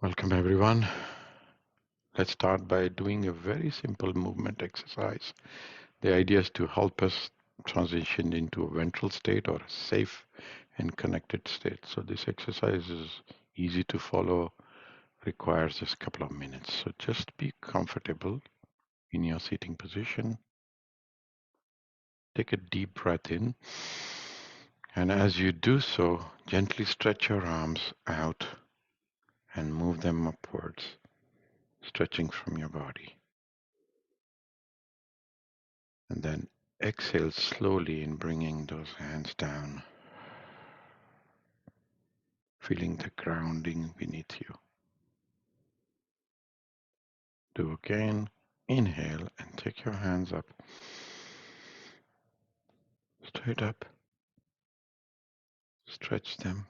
Welcome everyone. Let's start by doing a very simple movement exercise. The idea is to help us transition into a ventral state or a safe and connected state. So this exercise is easy to follow, requires just a couple of minutes. So just be comfortable in your sitting position. Take a deep breath in. And as you do so, gently stretch your arms out and move them upwards, stretching from your body. And then exhale slowly in bringing those hands down, feeling the grounding beneath you. Do again. Inhale and take your hands up, straight up. Stretch them.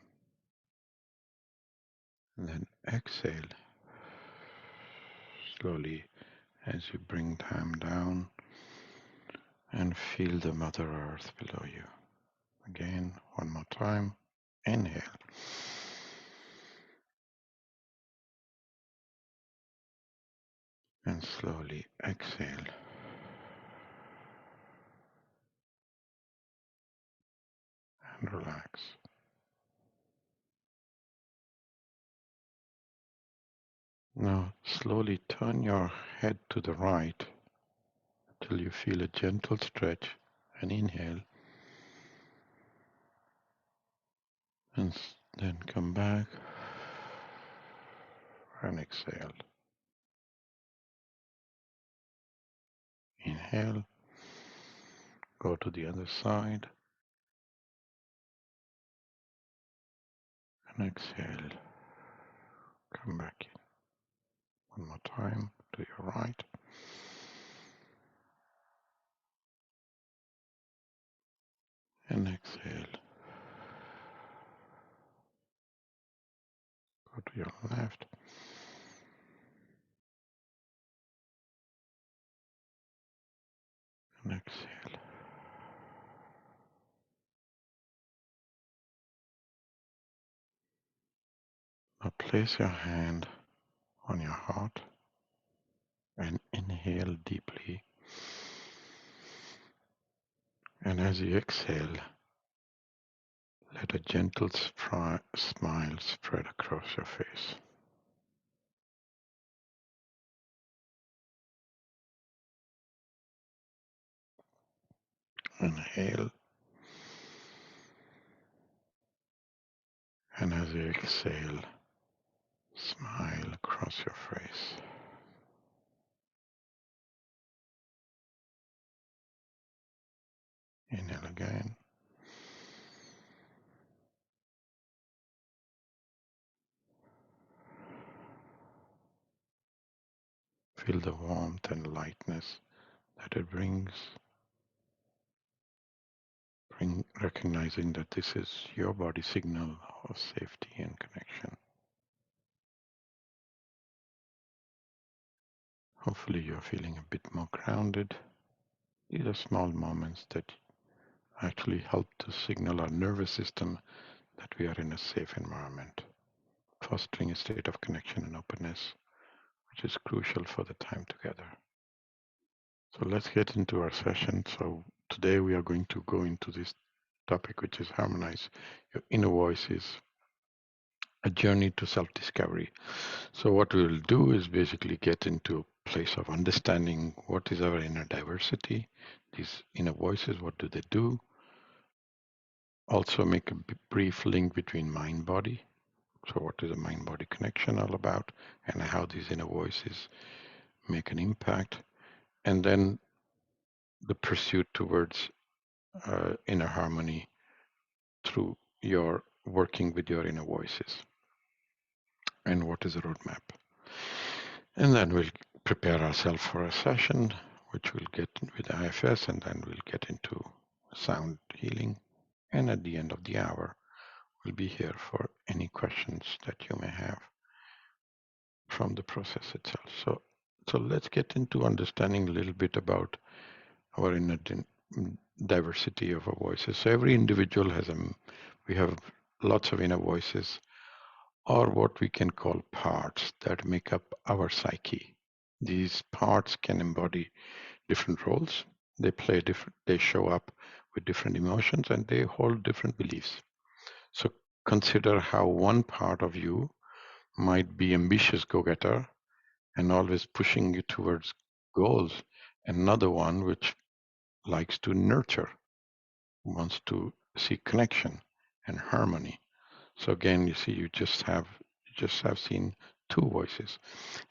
And then exhale slowly as you bring them down and feel the Mother Earth below you. Again, one more time. Inhale. And slowly exhale. And relax. Now slowly turn your head to the right till you feel a gentle stretch and inhale. And then come back and exhale. Inhale. Go to the other side and exhale. Come back in. One more time to your right. And exhale. Go to your left. And exhale. Now place your hand on your heart and inhale deeply. And as you exhale, let a gentle smile spread across your face. Inhale. And as you exhale, smile across your face. Inhale again. Feel the warmth and lightness that it brings. Recognizing that this is your body signal of safety and connection. Hopefully you're feeling a bit more grounded. These are small moments that actually help to signal our nervous system that we are in a safe environment, fostering a state of connection and openness, which is crucial for the time together. So let's get into our session. So today we are going to go into this topic, which is Harmonise. Your inner voice is a journey to self-discovery. So what we will do is basically get into a place of understanding what is our inner diversity, these inner voices, what do they do? Also make a brief link between mind-body. So what is the mind-body connection all about, and how these inner voices make an impact. And then the pursuit towards inner harmony through your working with your inner voices, and what is the roadmap. And then we'll prepare ourselves for a session, which we'll get with IFS, and then we'll get into sound healing. And at the end of the hour, we'll be here for any questions that you may have from the process itself. So let's get into understanding a little bit about our inner diversity of our voices. So every individual has we have lots of inner voices. or what we can call parts that make up our psyche. These parts can embody different roles. They show up with different emotions and they hold different beliefs. So consider how one part of you might be ambitious go-getter and always pushing you towards goals. Another one which likes to nurture, wants to see connection and harmony. So again, you see, you just have seen two voices.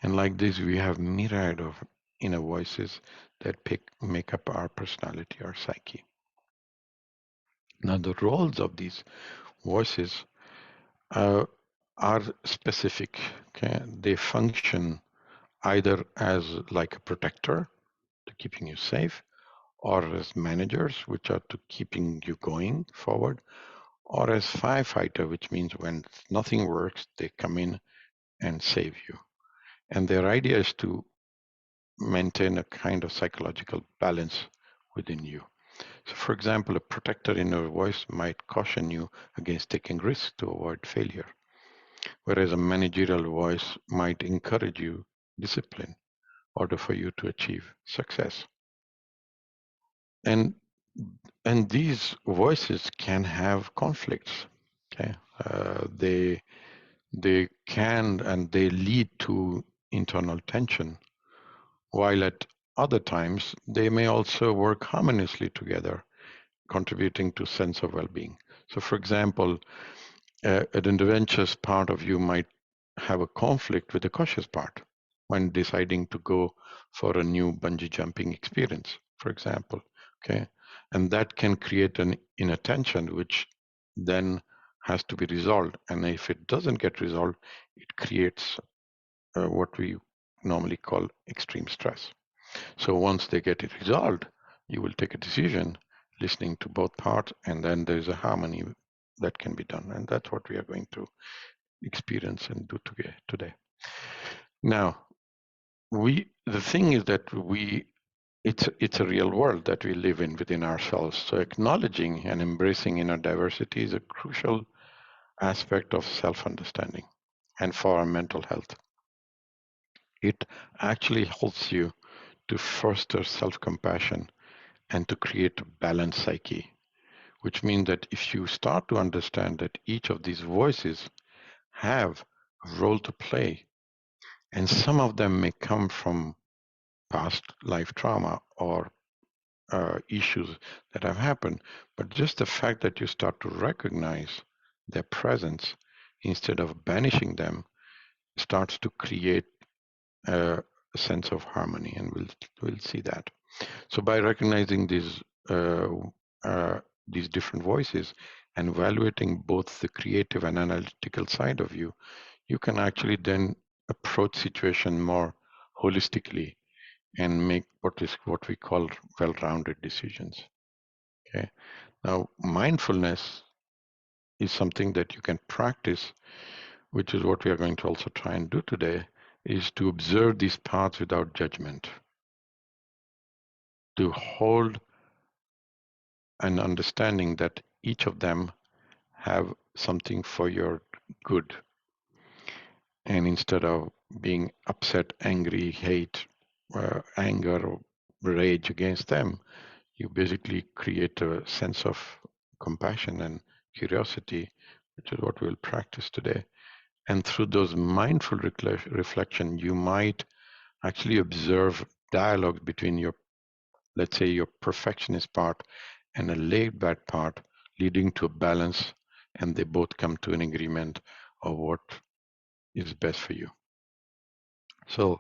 And like this, we have myriad of inner voices that make up our personality, our psyche. Now, the roles of these voices uh, are specific. Okay, they function either as like a protector to keeping you safe, or as managers, which are to keeping you going forward, or as firefighter, which means when nothing works, they come in and save you. And their idea is to maintain a kind of psychological balance within you. So, for example, a protector inner voice might caution you against taking risks to avoid failure, whereas a managerial voice might encourage you discipline in order for you to achieve success. And and these voices can have conflicts. Okay, they can and they lead to internal tension, while at other times they may also work harmoniously together, contributing to sense of well-being. So, for example, an adventurous part of you might have a conflict with the cautious part when deciding to go for a new bungee jumping experience, for example. Okay, and that can create an inattention, which then has to be resolved. And if it doesn't get resolved, it creates what we normally call extreme stress. So once they get it resolved, you will take a decision listening to both parts, and then there's a harmony that can be done. And that's what we are going to experience and do today. Now, the thing is that it's a real world that we live in within ourselves. So acknowledging and embracing inner diversity is a crucial aspect of self-understanding and for our mental health. It actually helps you to foster self-compassion and to create a balanced psyche, which means that if you start to understand that each of these voices have a role to play, and some of them may come from past life trauma or issues that have happened, but just the fact that you start to recognize their presence instead of banishing them starts to create a sense of harmony, and we'll see that. So by recognizing uh, these different voices and evaluating both the creative and analytical side of you, you can actually then approach situation more holistically and make what we call well-rounded decisions. Okay. Now, mindfulness is something that you can practice, which is what we are going to also try and do today, is to observe these paths without judgment, to hold an understanding that each of them have something for your good. And instead of being upset, angry, hate, anger, or rage against them, you basically create a sense of compassion and curiosity, which is what we'll practice today. And through those mindful reflection, you might actually observe dialogue between your, let's say, your perfectionist part and a laid back part, leading to a balance, and they both come to an agreement of what is best for you. So,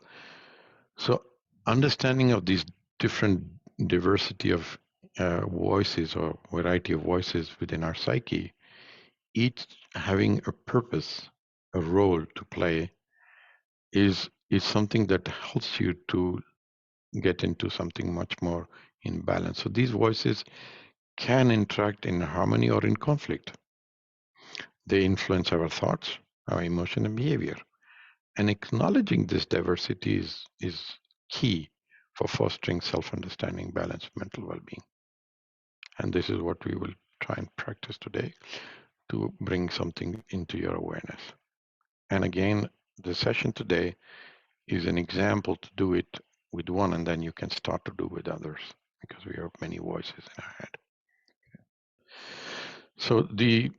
so understanding of these different diversity of voices or variety of voices within our psyche, each having a purpose, a role to play, is something that helps you to get into something much more in balance. So these voices can interact in harmony or in conflict. They influence our thoughts, our emotion, and behavior. And acknowledging this diversity is key for fostering self-understanding, balanced mental well-being. And this is what we will try and practice today to bring something into your awareness. And again, the session today is an example to do it with one, and then you can start to do with others because we have many voices in our head. So the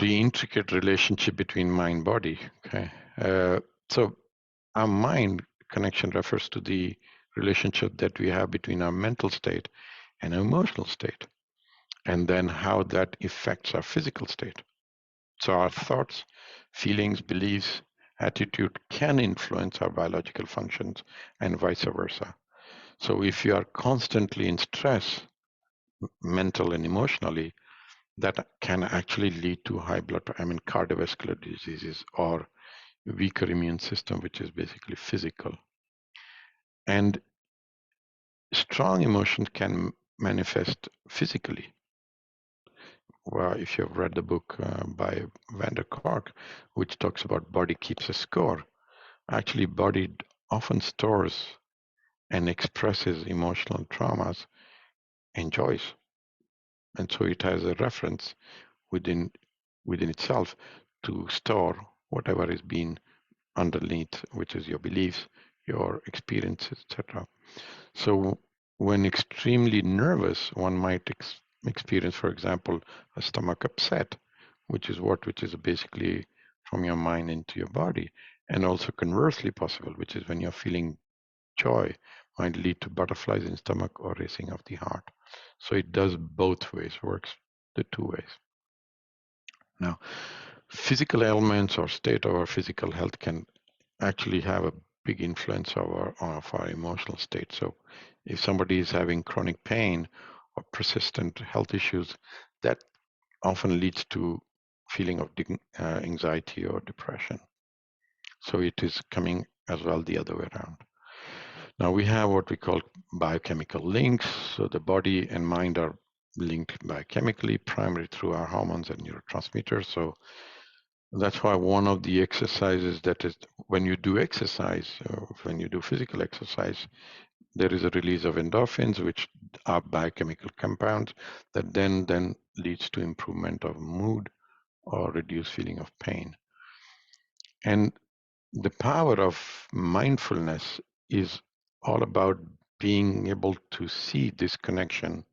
intricate relationship between mind body. Okay, so our mind connection refers to the relationship that we have between our mental state and our emotional state, and then how that affects our physical state. So our thoughts, feelings, beliefs, attitude can influence our biological functions and vice versa. So if you are constantly in stress, mental and emotionally, that can actually lead to cardiovascular diseases or weaker immune system, which is basically physical. And strong emotions can manifest physically. Well, if you've read the book by Vander Kork, which talks about body keeps a score, actually body often stores and expresses emotional traumas and joys. And so it has a reference within itself to store whatever is being underneath, which is your beliefs, your experiences, etc. So when extremely nervous, one might experience, for example, a stomach upset, which is basically from your mind into your body, and also conversely possible, which is when you're feeling joy, might lead to butterflies in stomach or racing of the heart. So it does both ways, works the two ways. Now, physical ailments or state of our physical health can actually have a big influence of our emotional state. So if somebody is having chronic pain or persistent health issues, that often leads to feeling of anxiety or depression. So it is coming as well the other way around. Now we have what we call biochemical links. So the body and mind are linked biochemically, primarily through our hormones and neurotransmitters. So that's why one of the exercises that is when you do exercise, when you do physical exercise, there is a release of endorphins, which are biochemical compounds that then leads to improvement of mood or reduced feeling of pain. And the power of mindfulness is all about being able to see this connection,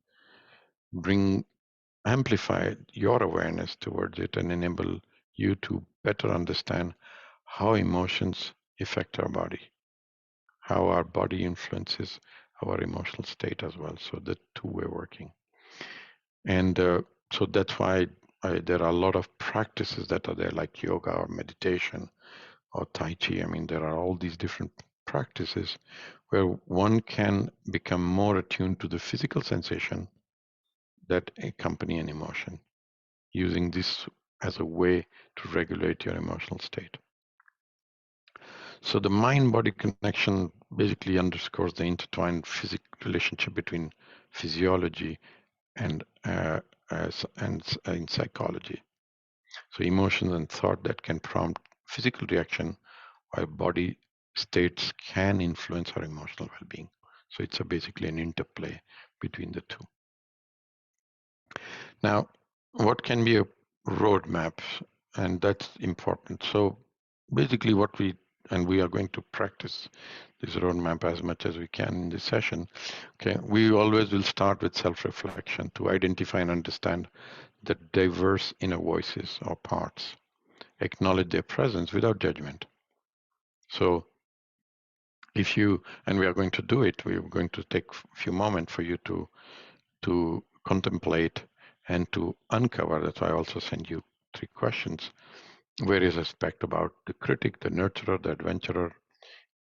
amplify your awareness towards it, and enable you to better understand how emotions affect our body, how our body influences our emotional state as well. So the two-way working. And so that's why there are a lot of practices that are there, like yoga or meditation or Tai Chi. I mean, there are all these different practices where one can become more attuned to the physical sensation that accompany an emotion, using this as a way to regulate your emotional state. So the mind-body connection basically underscores the intertwined physical relationship between physiology and in psychology. So emotions and thought that can prompt physical reaction, while body states can influence our emotional well-being. So it's basically an interplay between the two. Now, what can be a roadmap? And that's important. So basically we are going to practice this roadmap as much as we can in this session. Okay, we always will start with self-reflection to identify and understand the diverse inner voices or parts, acknowledge their presence without judgment. So and we are going to do it, we're going to take a few moments for you to contemplate and to uncover. That's why I also send you 3 questions, various aspects about the critic, the nurturer, the adventurer,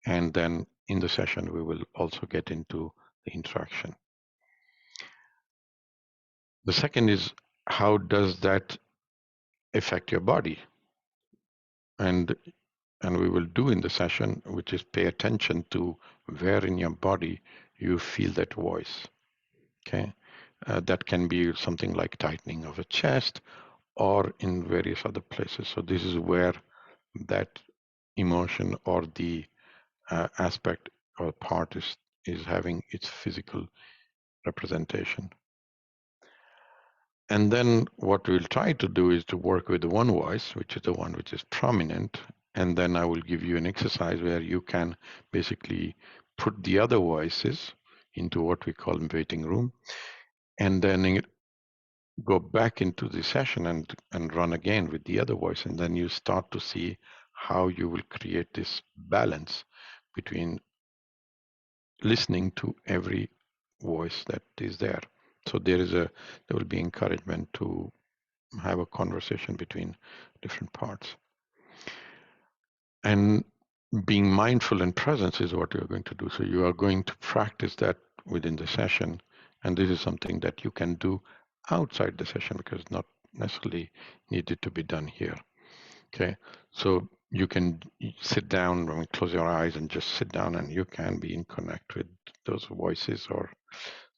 and then in the session we will also get into the interaction. The second is, how does that affect your body? And we will do in the session, which is pay attention to where in your body you feel that voice. Okay, that can be something like tightening of the chest or in various other places. So this is where that emotion or the aspect or part is having its physical representation. And then what we'll try to do is to work with the one voice, which is the one which is prominent, And then I will give you an exercise where you can basically put the other voices into what we call waiting room, and then go back into the session and run again with the other voice. And then you start to see how you will create this balance between listening to every voice that is there. So there will be encouragement to have a conversation between different parts. And being mindful and presence is what you're going to do. So you are going to practice that within the session. And this is something that you can do outside the session because it's not necessarily needed to be done here. Okay. So you can sit down, close your eyes and just sit down, and you can be in connect with those voices or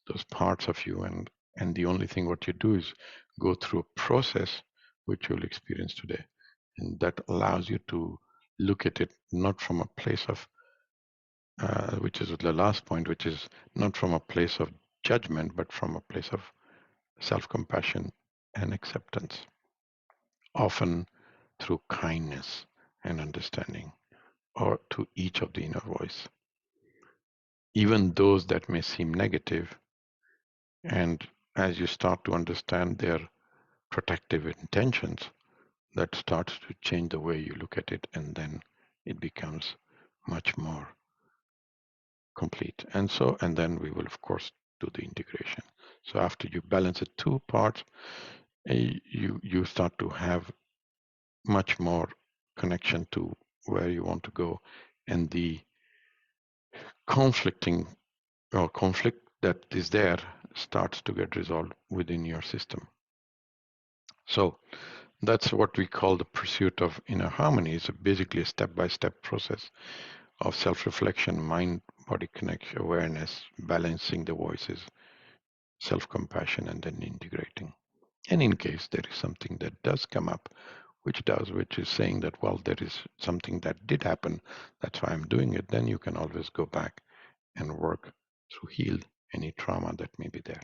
those parts of you. And the only thing what you do is go through a process which you'll experience today. And that allows you to look at it not from a place of, which is the last point, which is not from a place of judgment, but from a place of self-compassion and acceptance, often through kindness and understanding, or to each of the inner voice, even those that may seem negative. And as you start to understand their protective intentions, that starts to change the way you look at it, and then it becomes much more complete. And then we will, of course, do the integration. So after you balance the two parts, you start to have much more connection to where you want to go, and the conflicting or conflict that is there starts to get resolved within your system. So that's what we call the pursuit of inner harmony. It's basically a step-by-step process of self-reflection, mind-body connection, awareness, balancing the voices, self-compassion, and then integrating. And in case there is something that does come up, which is saying that, well, there is something that did happen, that's why I'm doing it, then you can always go back and work to heal any trauma that may be there.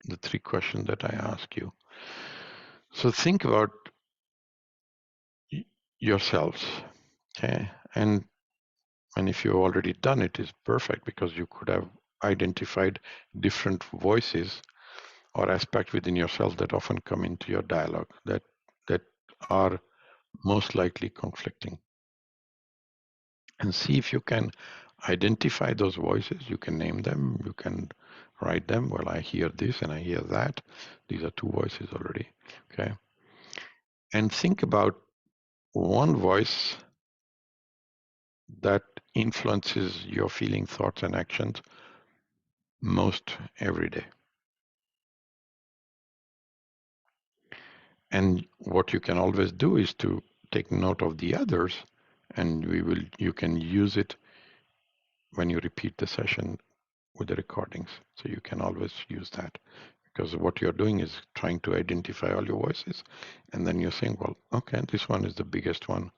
The three questions that I ask you. So think about yourselves, okay? And if you've already done it, is perfect, because you could have identified different voices or aspects within yourself that often come into your dialogue that are most likely conflicting. And see if you can identify those voices. You can name them, you can write them. Well, I hear this and I hear that. These are two voices already, okay? And think about one voice that influences your feeling, thoughts, and actions most every day. And what you can always do is to take note of the others, and you can use it when you repeat the session with the recordings. So you can always use that, because what you're doing is trying to identify all your voices, and then you're saying, well, okay, this one is the biggest one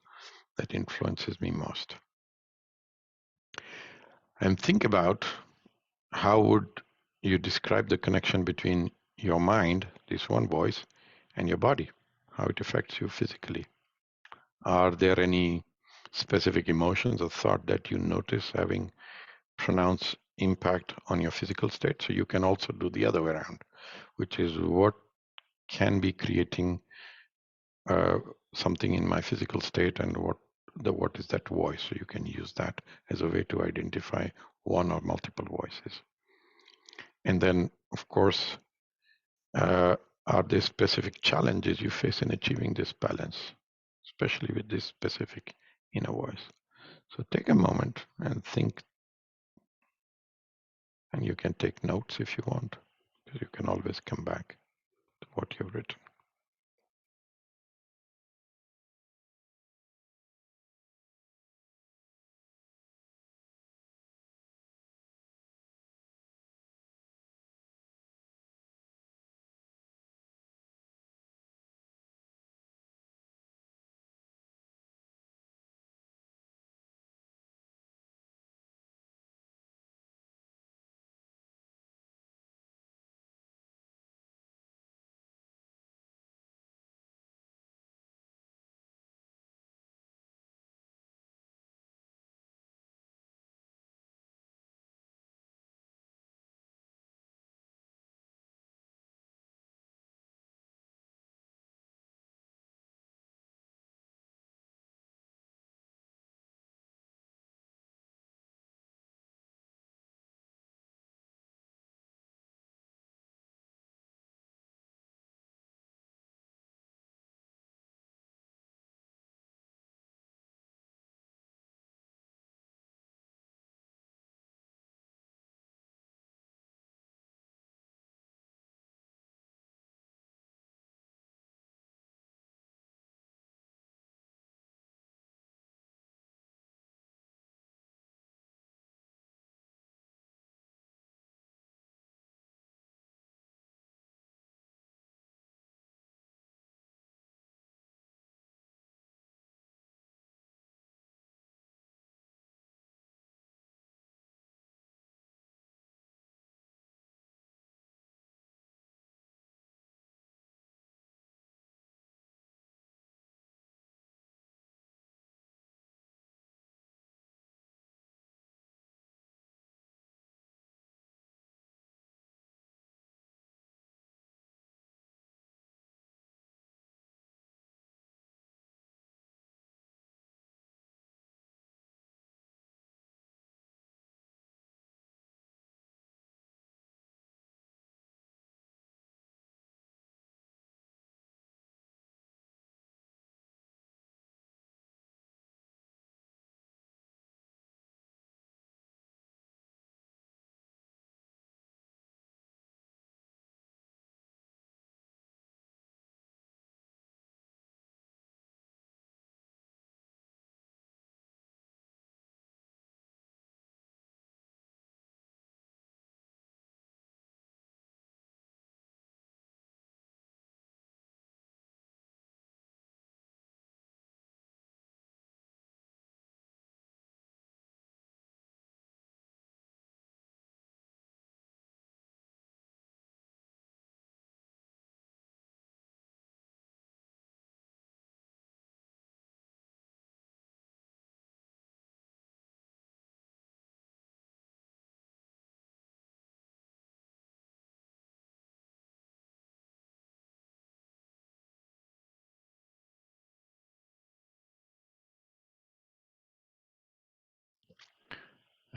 that influences me most. And think about how would you describe the connection between your mind, this one voice, and your body, how it affects you physically. Are there any specific emotions or thought that you notice having pronounced impact on your physical state? So you can also do the other way around, which is what can be creating something in my physical state, and what is that voice? So you can use that as a way to identify one or multiple voices. And then, of course, are there specific challenges you face in achieving this balance, especially with this specific inner voice? So take a moment and think, and you can take notes if you want, because you can always come back to what you've written.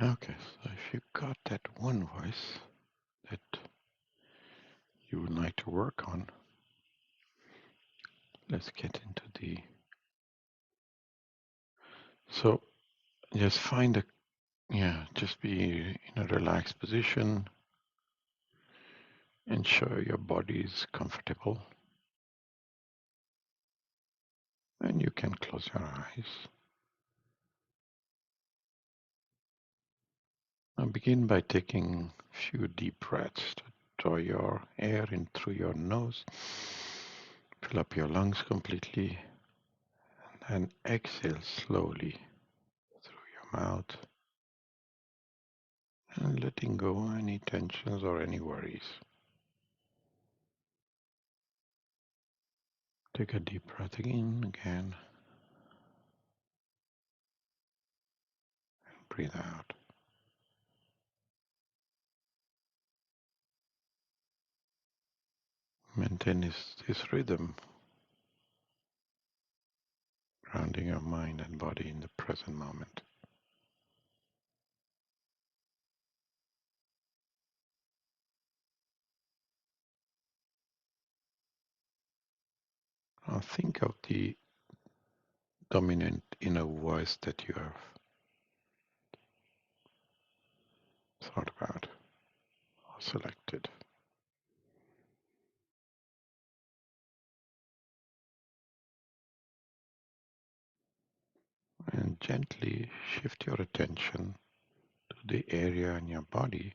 Okay, so if you got that one voice that you would like to work on, let's get into the. So just find a, just be in a relaxed position. Ensure your body is comfortable and you can close your eyes. Now begin by taking a few deep breaths to draw your air in through your nose, fill up your lungs completely, and exhale slowly through your mouth and letting go any tensions or any worries. Take a deep breath in again. Breathe out. Maintain this rhythm, grounding your mind and body in the present moment. Now think of the dominant inner voice that you have thought about or selected. And gently shift your attention to the area in your body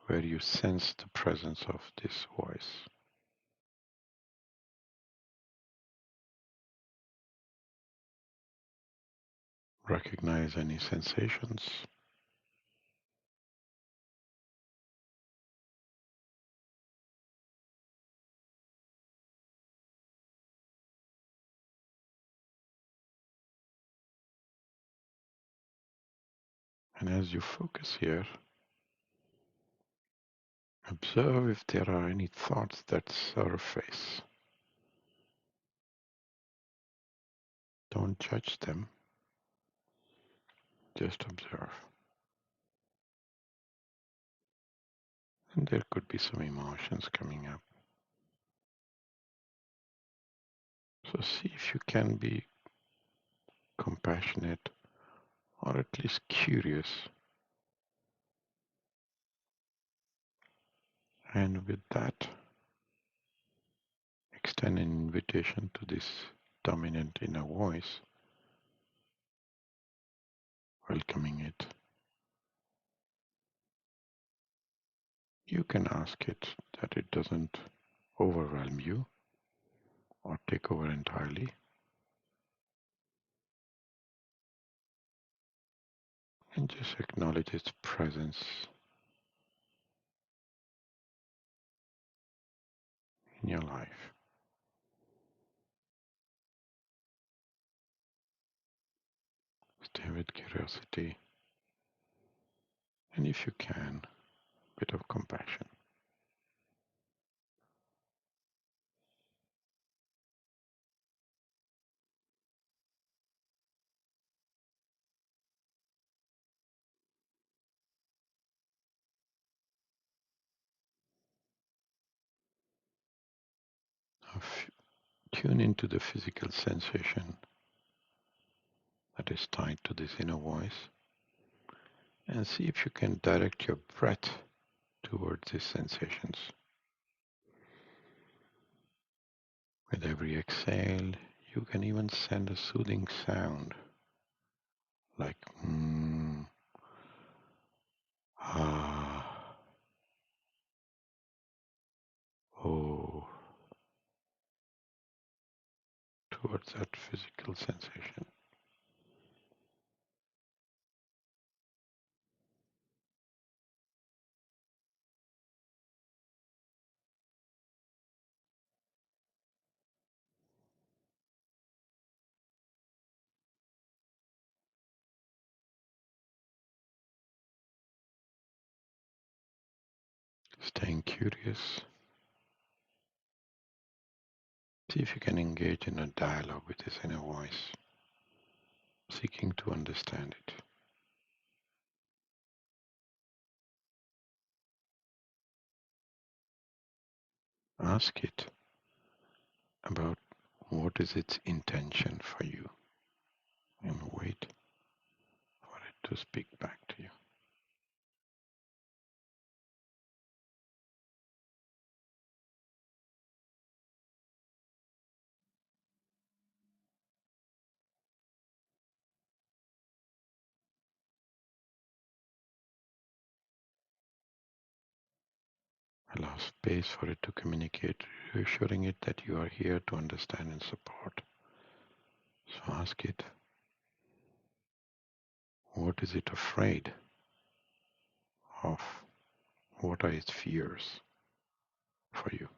where you sense the presence of this voice. Recognize any sensations. And as you focus here, observe if there are any thoughts that surface. Don't judge them, just observe. And there could be some emotions coming up. So see if you can be compassionate or at least curious. And with that, extend an invitation to this dominant inner voice, welcoming it. You can ask it that it doesn't overwhelm you or take over entirely, and just acknowledge its presence in your life. Stay with curiosity, and if you can, a bit of compassion. Now tune into the physical sensation that is tied to this inner voice, and see if you can direct your breath towards these sensations. With every exhale, you can even send a soothing sound like ah, oh, towards that physical sensation. Staying curious, see if you can engage in a dialogue with this inner voice, seeking to understand it. Ask it about what is its intention for you and wait for it to speak back to you. Allow space for it to communicate, reassuring it that you are here to understand and support. So ask it, what is it afraid of? What are its fears for you?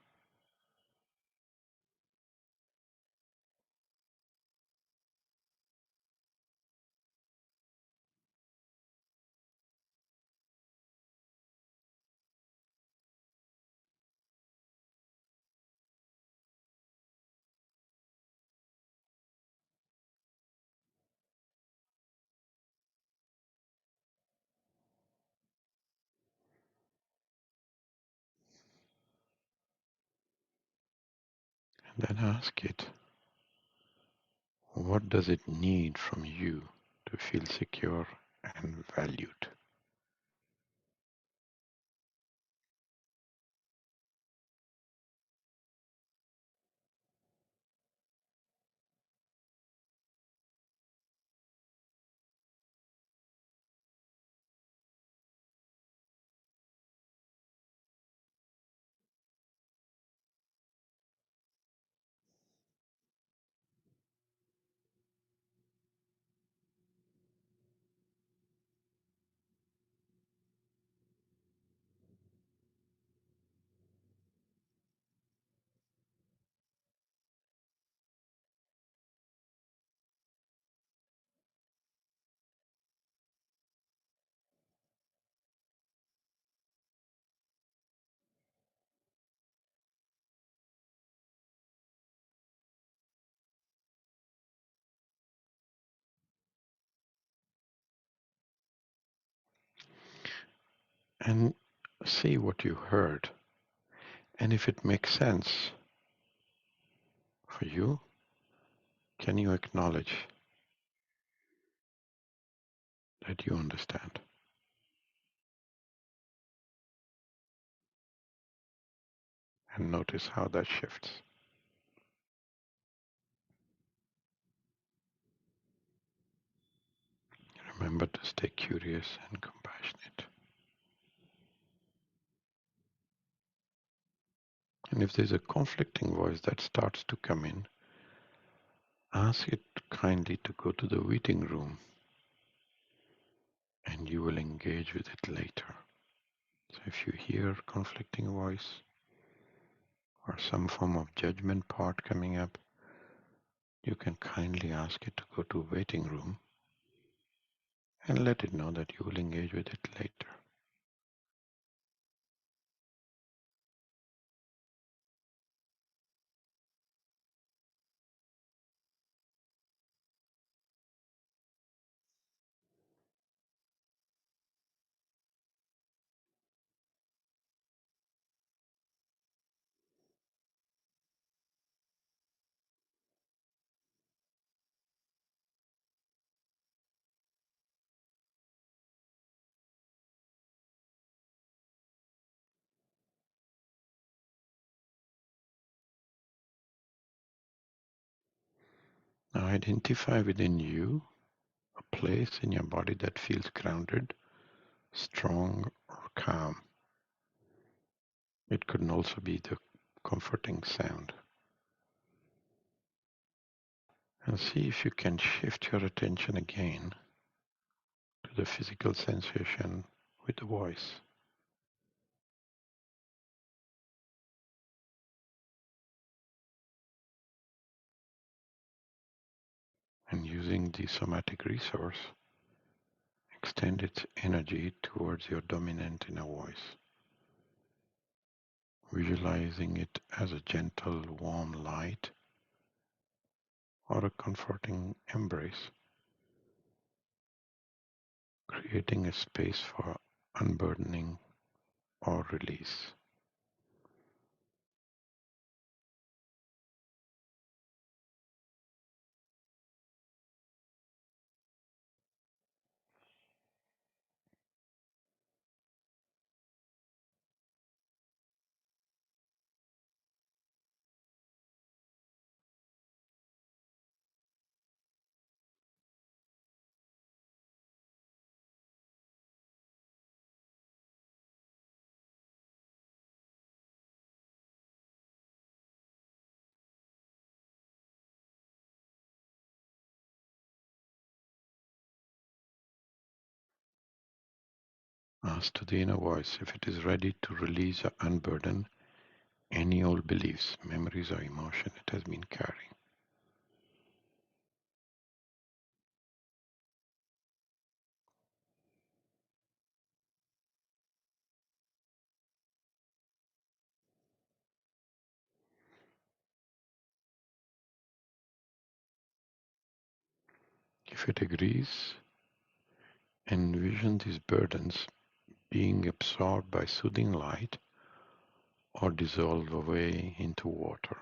And then ask it, what does it need from you to feel secure and valued? And see what you heard. And if it makes sense for you, can you acknowledge that you understand? And notice how that shifts. Remember to stay curious and compassionate. And if there's a conflicting voice that starts to come in, ask it kindly to go to the waiting room and you will engage with it later. So if you hear conflicting voice or some form of judgment part coming up, you can kindly ask it to go to waiting room and let it know that you will engage with it later. Now identify within you a place in your body that feels grounded, strong, or calm. It could also be the comforting sound. And see if you can shift your attention again to the physical sensation with the voice. And using the somatic resource, extend its energy towards your dominant inner voice, visualizing it as a gentle, warm light or a comforting embrace, creating a space for unburdening or release. Ask to the inner voice if it is ready to release or unburden any old beliefs, memories, or emotion it has been carrying. If it agrees, envision these burdens being absorbed by soothing light or dissolve away into water.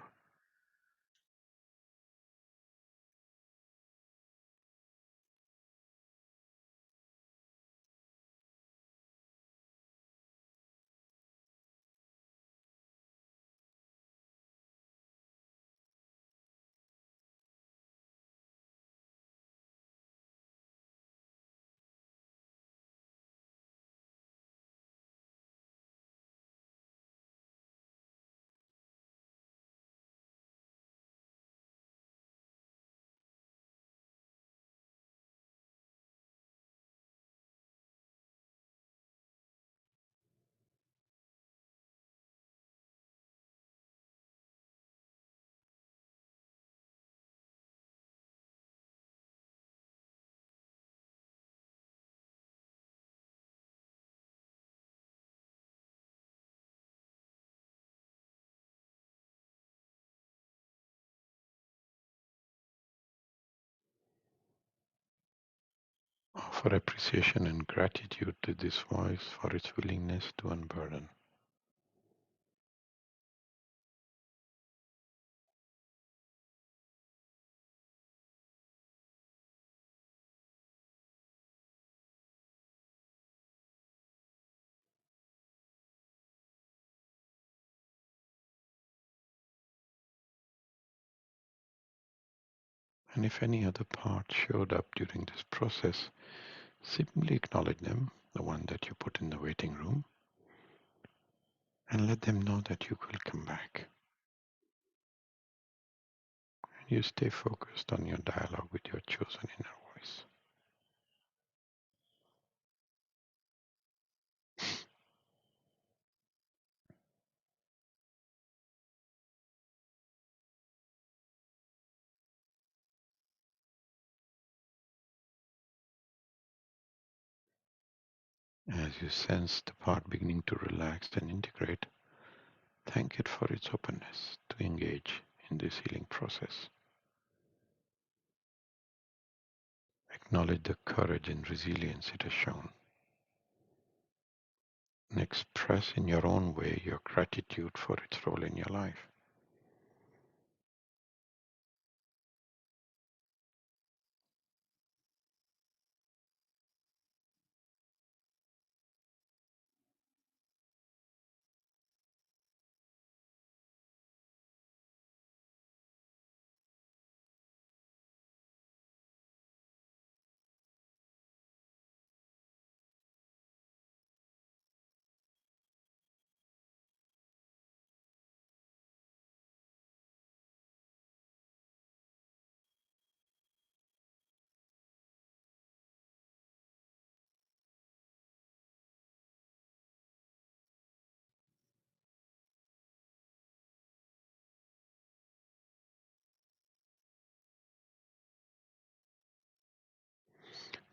Offer appreciation and gratitude to this voice for its willingness to unburden. And if any other part showed up during this process, simply acknowledge them, the one that you put in the waiting room, and let them know that you will come back. And you stay focused on your dialogue with your chosen inner voice. As you sense the part beginning to relax and integrate, thank it for its openness to engage in this healing process. Acknowledge the courage and resilience it has shown, and express in your own way your gratitude for its role in your life.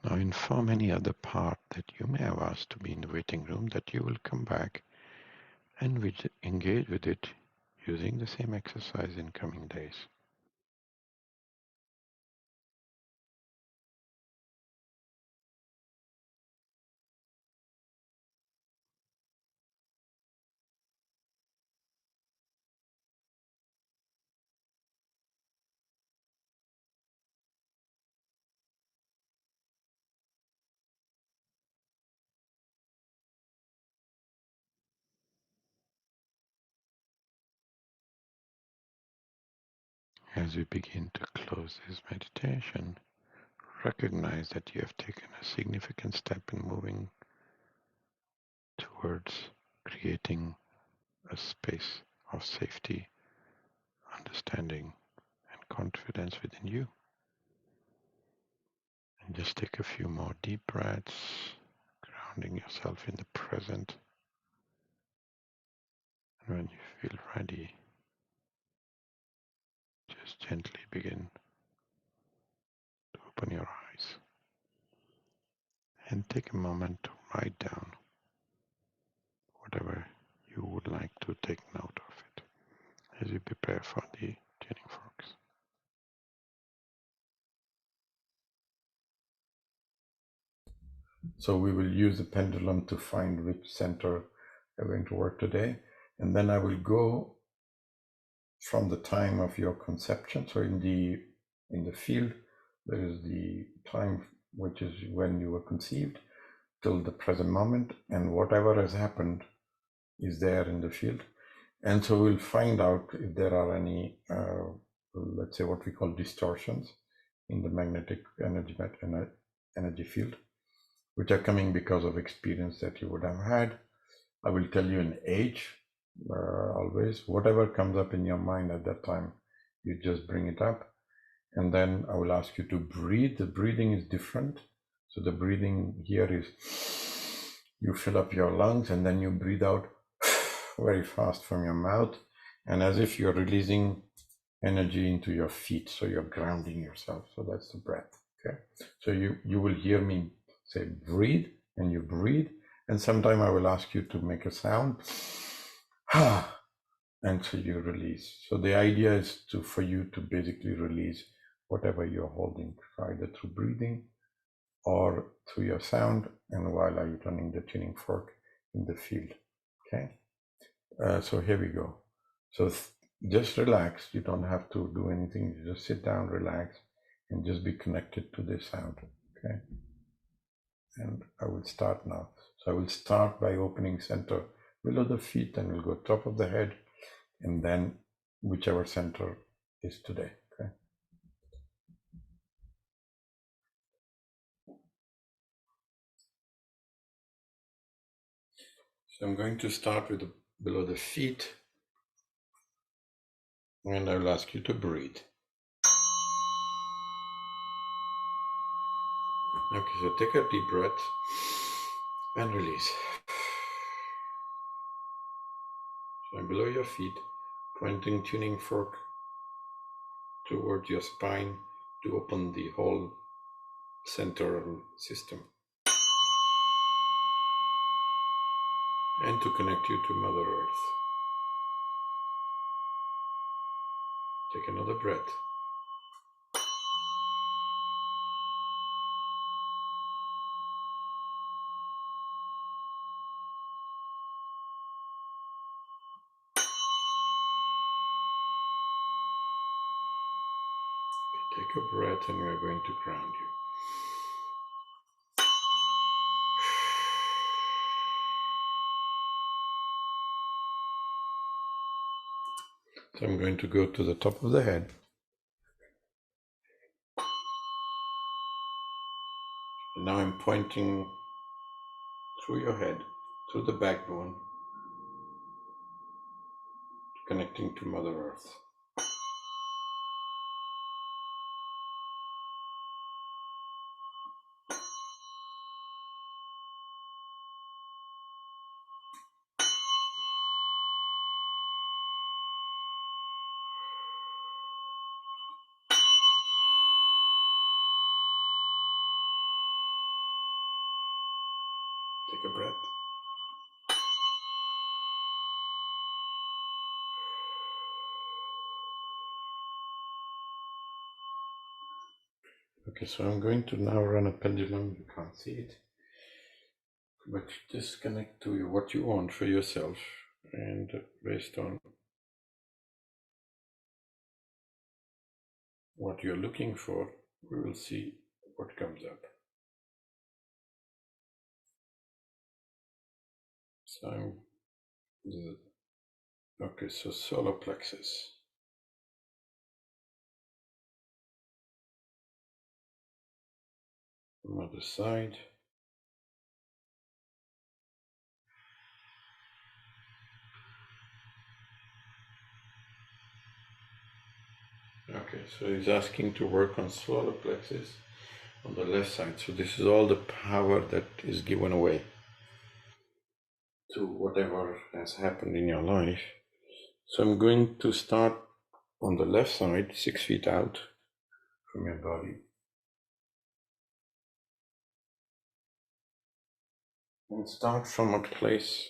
Now inform any other part that you may have asked to be in the waiting room that you will come back and engage with it using the same exercise in coming days. As we begin to close this meditation, recognize that you have taken a significant step in moving towards creating a space of safety, understanding, and confidence within you. And just take a few more deep breaths, grounding yourself in the present. And when you feel ready, just gently begin to open your eyes and take a moment to write down whatever you would like to take note of it as you prepare for the tuning forks. So we will use the pendulum to find which center we're going to work today. And then I will go from the time of your conception. So in the field, there is the time which is when you were conceived till the present moment, and whatever has happened is there in the field. And so we'll find out if there are any, let's say what we call distortions in the magnetic energy field, which are coming because of experience that you would have had. I will tell you an age, always. Whatever comes up in your mind at that time, you just bring it up. And then I will ask you to breathe. The breathing is different. So the breathing here is, you fill up your lungs and then you breathe out very fast from your mouth, and as if you're releasing energy into your feet. So you're grounding yourself. So that's the breath. Okay. So you will hear me say breathe, and you breathe. And sometime I will ask you to make a sound. And so you release. So the idea is for you to basically release whatever you're holding, either through breathing or through your sound, and while I'm turning the tuning fork in the field. Okay. So here we go. So just relax. You don't have to do anything. You just sit down, relax, and just be connected to this sound. Okay. And I will start now. So I will start by opening center below the feet, and we'll go top of the head, and then whichever center is today. Okay. So I'm going to start with below the feet, and I will ask you to breathe. Okay, so take a deep breath and release. So below your feet, pointing tuning fork towards your spine to open the whole center system and to connect you to Mother Earth. Take another breath. Take a breath, and we are going to ground you. So I'm going to go to the top of the head. And now I'm pointing through your head, through the backbone, connecting to Mother Earth. Take a breath. Okay, so I'm going to now run a pendulum. You can't see it, but just connect to what you want for yourself, and based on what you're looking for, we will see what comes up. So okay, so solar plexus. From other side. Okay, so he's asking to work on solar plexus on the left side. So this is all the power that is given away. to whatever has happened in your life. So I'm going to start on the left side, 6 feet out from your body. And start from a place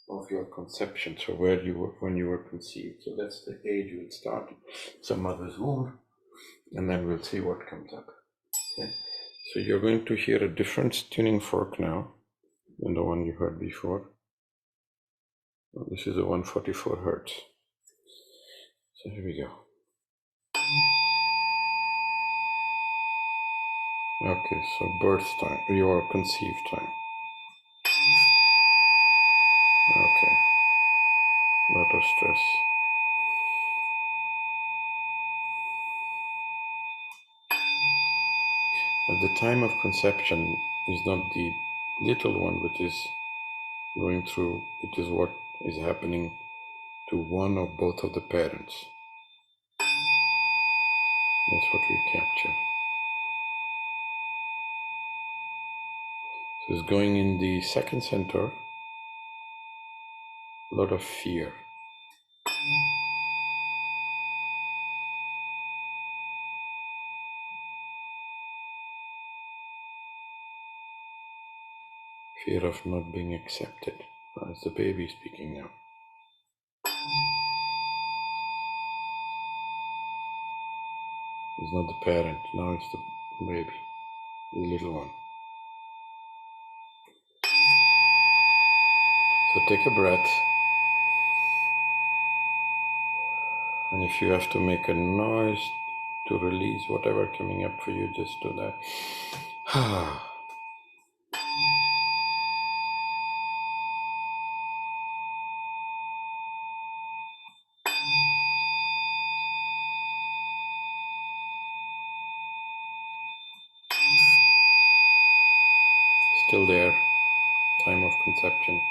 of your conception, so where you were when you were conceived. So that's the age we'll start. It's a mother's womb, and then we'll see what comes up. Okay. So you're going to hear a different tuning fork now than the one you heard before. This is a 144 hertz. So here we go. Okay, so birth time, your conceived time. Okay, lot of stress. At the time of conception is not the little one which is going through, it is what is happening to one or both of the parents. That's what we capture. So it's going in the second center, a lot of fear. Fear of not being accepted. It's the baby speaking now. It's not the parent, now it's the baby, the little one. So take a breath. And if you have to make a noise to release whatever coming up for you, just do that. Still there, time of conception.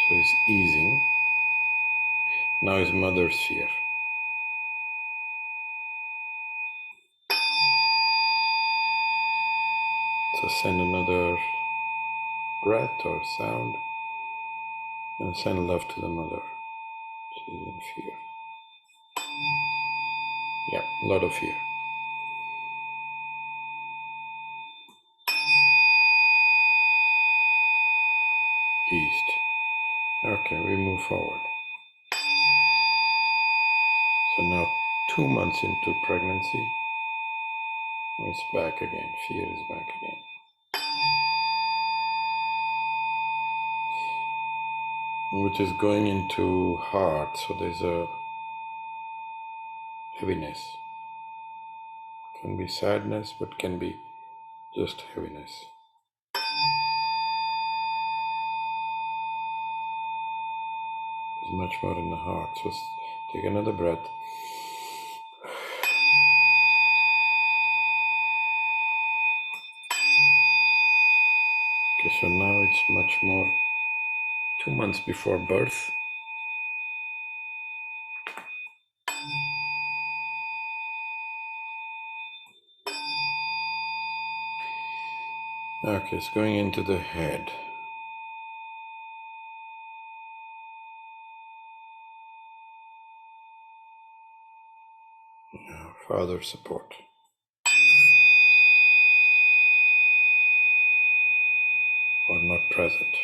So it's easing. Now is mother's fear. So send another breath or sound and send love to the mother. She's in fear. Yeah, a lot of fear. Eased. Okay, we move forward. So now 2 months into pregnancy, it's back again. Fear is back again. Which is going into heart, so there's a heaviness. Can be sadness, but can be just heaviness. There's much more in the heart. So take another breath. Okay, so now it's much more 2 months before birth. Okay, it's going into the head. Father support. Or not present.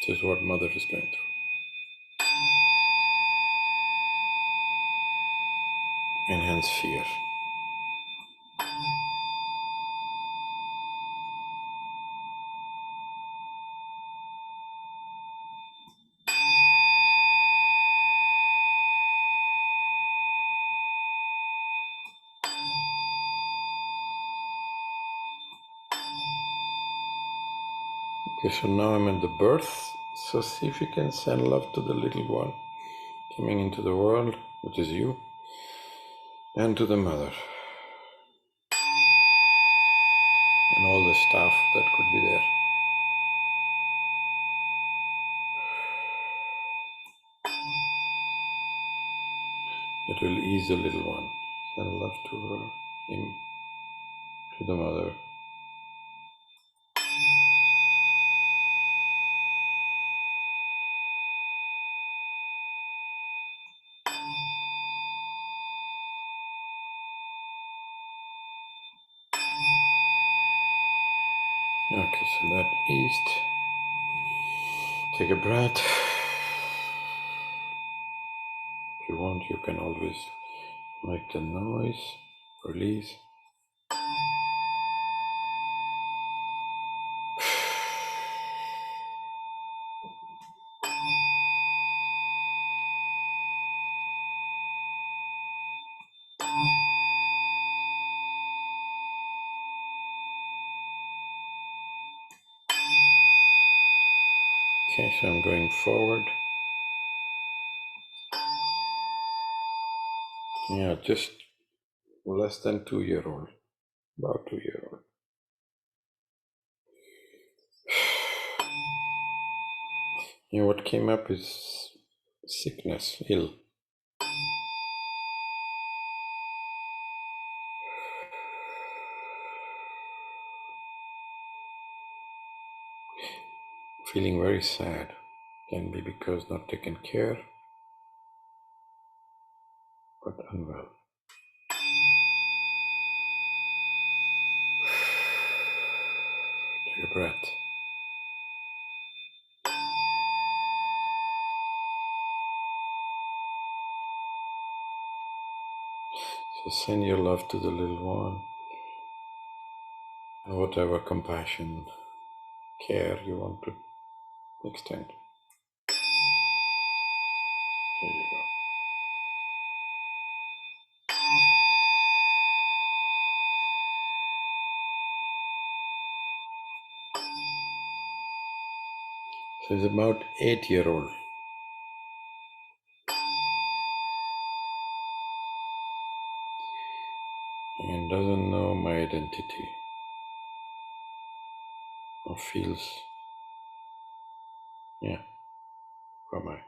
This is what mother is going through. And hence fear. Okay, so now I'm at the birth. So see if you can send love to the little one coming into the world, which is you, and to the mother. And all the staff that could be there. It will ease the little one. Send love to her, him, to the mother. Okay, so that eased. Take a breath. If you want, you can always make the noise, release. Okay, so I'm going forward. Yeah, just less than 2-year-old, about 2-year-old. You know, what came up is sickness, ill. Feeling very sad. Can be because not taken care, but unwell. Take a breath. So send your love to the little one, and whatever compassion, care you want to extend. There you go. So he's about 8-year-old. And doesn't know my identity or feels, yeah, who am I?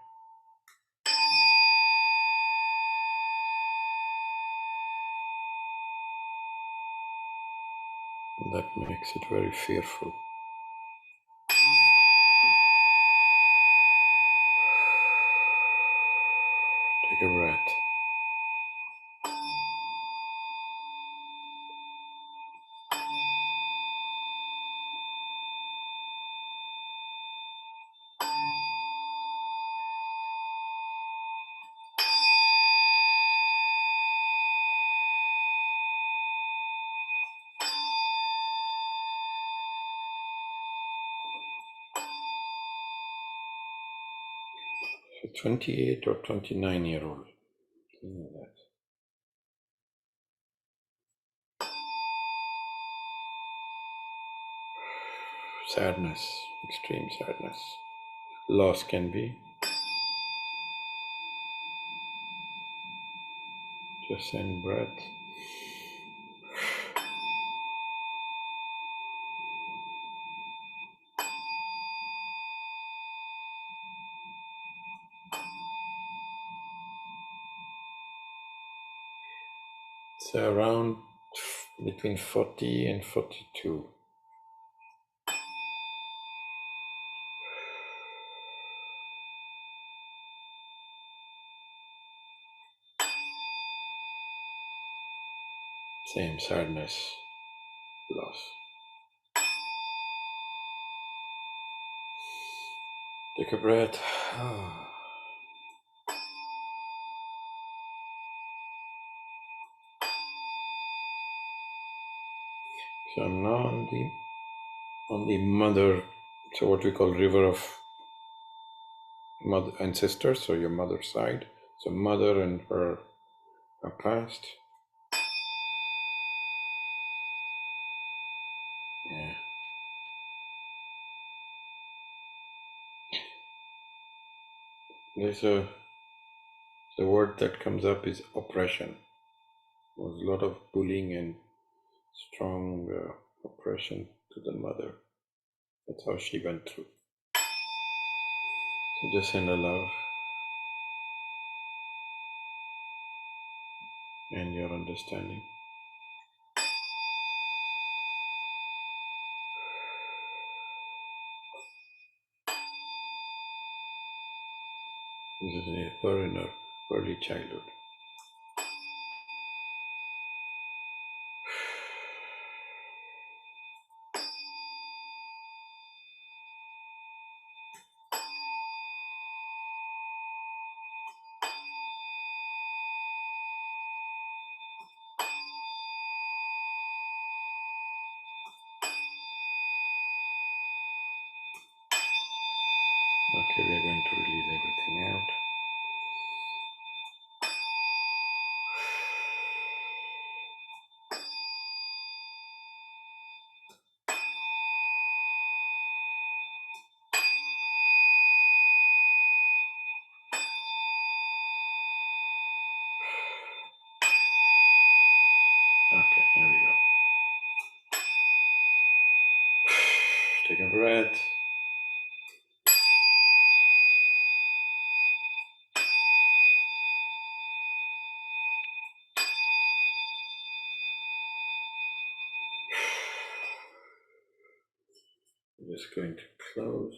And that makes it very fearful. Take a breath. So 28 or 29-year-old. Like that. Sadness, extreme sadness. Loss can be. Just send breath. It's around between 40 and 42. Same sadness, loss. Take a breath. So I'm now on the mother, so what we call river of mother ancestors, so your mother's side. So mother and her are past. Yeah. The word that comes up is oppression. There was a lot of bullying and strong oppression to the mother. That's how she went through. So just send her love. and your understanding. This is in our early childhood. Okay, we are going to release everything out. Okay, here we go. Take a breath. I'm just going to close.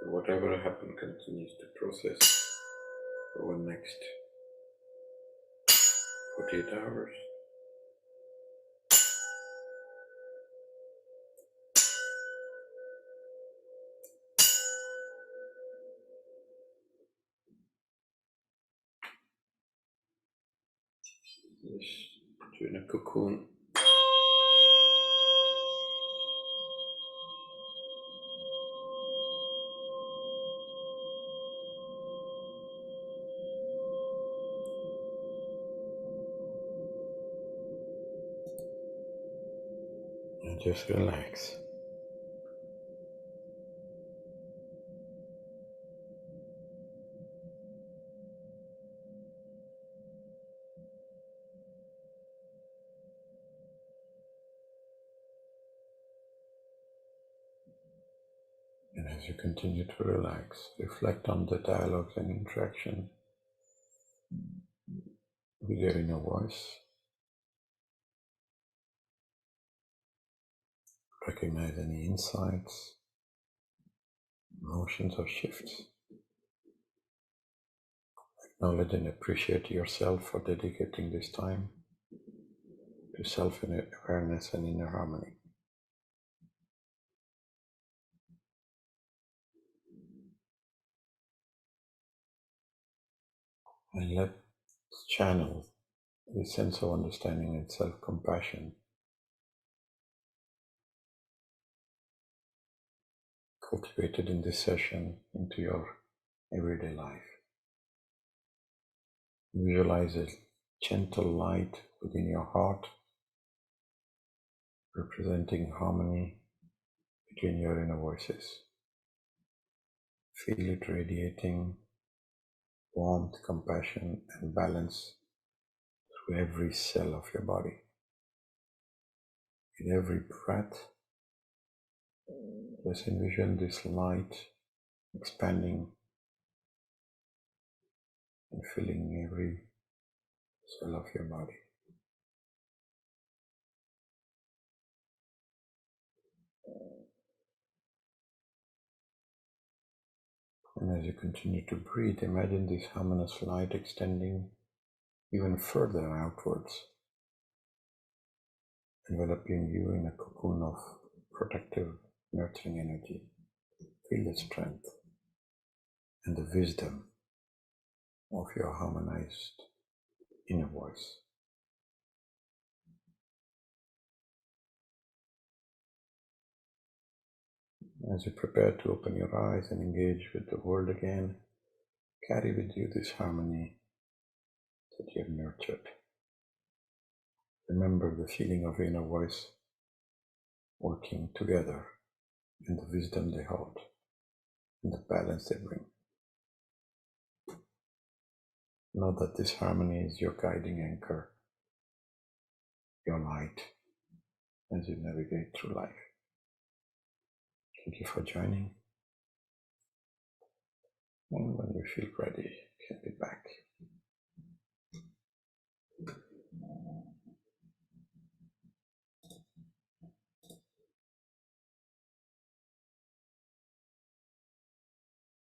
Whatever happened continues to process over the next 48 hours. Just put you in a cocoon. And just relax. And as you continue to relax, reflect on the dialogues and interaction with your inner voice. Recognize any insights, emotions, or shifts. Acknowledge and appreciate yourself for dedicating this time to self-awareness and inner harmony. And let's channel this sense of understanding and self-compassion cultivated in this session into your everyday life. Visualize a gentle light within your heart, representing harmony between your inner voices. Feel it radiating warmth, compassion, and balance through every cell of your body. In every breath, just envision this light expanding and filling every cell of your body. And as you continue to breathe, imagine this harmonious light extending even further outwards, enveloping you in a cocoon of protective, nurturing energy. Feel the strength and the wisdom of your harmonized inner voice. As you prepare to open your eyes and engage with the world again, carry with you this harmony that you have nurtured. Remember the feeling of inner voice working together and the wisdom they hold and the balance they bring. Know that this harmony is your guiding anchor, your light, as you navigate through life. Thank you for joining. And when you feel ready, you can be back.